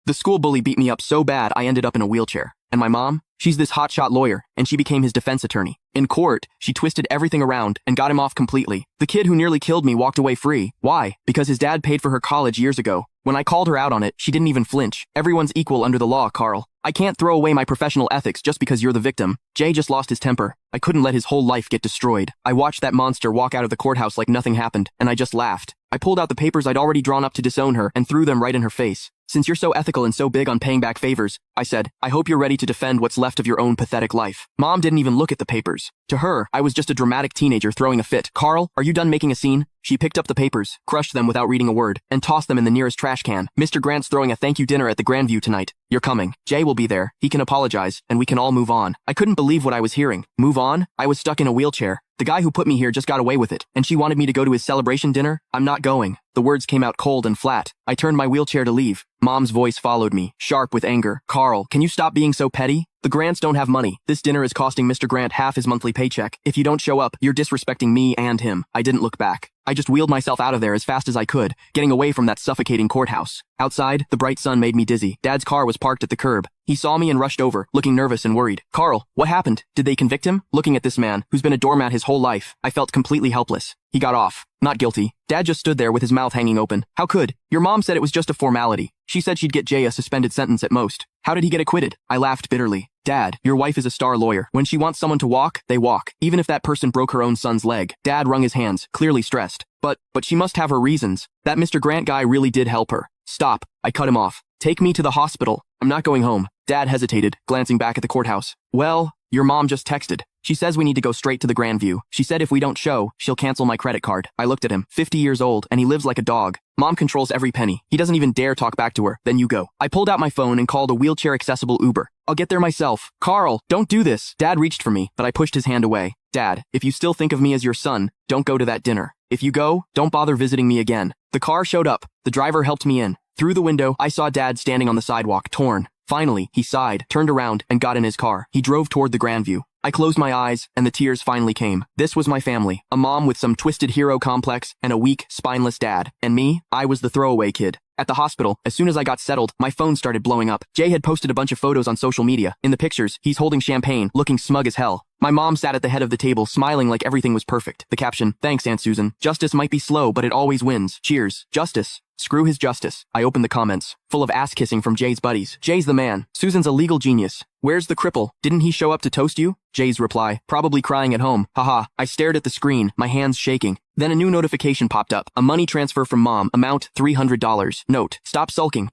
The school bully beat me up so bad I ended up in a wheelchair. And my mom? She's this hotshot lawyer, and she became his defense attorney. In court, she twisted everything around and got him off completely. The kid who nearly killed me walked away free. Why? Because his dad paid for her college years ago. When I called her out on it, she didn't even flinch. Everyone's equal under the law, Carl. I can't throw away my professional ethics just because you're the victim. Jay just lost his temper. I couldn't let his whole life get destroyed. I watched that monster walk out of the courthouse like nothing happened, and I just laughed. I pulled out the papers I'd already drawn up to disown her and threw them right in her face. Since you're so ethical and so big on paying back favors, I said, I hope you're ready to defend what's left of your own pathetic life. Mom didn't even look at the papers. To her, I was just a dramatic teenager throwing a fit. Carl, are you done making a scene? She picked up the papers, crushed them without reading a word, and tossed them in the nearest trash can. Mr. Grant's throwing a thank you dinner at the Grandview tonight. You're coming. Jay will be there. He can apologize, and we can all move on. I couldn't believe what I was hearing. Move on? I was stuck in a wheelchair. The guy who put me here just got away with it, and she wanted me to go to his celebration dinner? I'm not going. The words came out cold and flat. I turned my wheelchair to leave. Mom's voice followed me, sharp with anger. Carl, can you stop being so petty? The Grants don't have money. This dinner is costing Mr. Grant half his monthly paycheck. If you don't show up, you're disrespecting me and him. I didn't look back. I just wheeled myself out of there as fast as I could, getting away from that suffocating courthouse. Outside, the bright sun made me dizzy. Dad's car was parked at the curb. He saw me and rushed over, looking nervous and worried. Carl, what happened? Did they convict him? Looking at this man, who's been a doormat his whole life, I felt completely helpless. He got off. Not guilty. Dad just stood there with his mouth hanging open. How could? Your mom said it was just a formality. She said she'd get Jay a suspended sentence at most. How did he get acquitted? I laughed bitterly. Dad, your wife is a star lawyer. When she wants someone to walk, they walk. Even if that person broke her own son's leg. Dad wrung his hands, clearly stressed. But she must have her reasons. That Mr. Grant guy really did help her. Stop. I cut him off. Take me to the hospital. I'm not going home. Dad hesitated, glancing back at the courthouse. Well, your mom just texted. She says we need to go straight to the Grandview. She said if we don't show, she'll cancel my credit card. I looked at him, 50 years old, and he lives like a dog. Mom controls every penny. He doesn't even dare talk back to her. Then you go. I pulled out my phone and called a wheelchair-accessible Uber. I'll get there myself. Carl, don't do this. Dad reached for me, but I pushed his hand away. Dad, if you still think of me as your son, don't go to that dinner. If you go, don't bother visiting me again. The car showed up. The driver helped me in. Through the window, I saw Dad standing on the sidewalk, torn. Finally, he sighed, turned around, and got in his car. He drove toward the Grandview. I closed my eyes, and the tears finally came. This was my family. A mom with some twisted hero complex, and a weak, spineless dad. And me, I was the throwaway kid. At the hospital, as soon as I got settled, my phone started blowing up. Jay had posted a bunch of photos on social media. In the pictures, he's holding champagne, looking smug as hell. My mom sat at the head of the table, smiling like everything was perfect. The caption, thanks, Aunt Susan. Justice might be slow, but it always wins. Cheers. Justice. Screw his justice. I opened the comments, full of ass-kissing from Jay's buddies. Jay's the man. Susan's a legal genius. Where's the cripple? Didn't he show up to toast you? Jay's reply, probably crying at home. Haha. I stared at the screen, my hands shaking. Then a new notification popped up. A money transfer from mom. Amount $300. Note, stop sulking.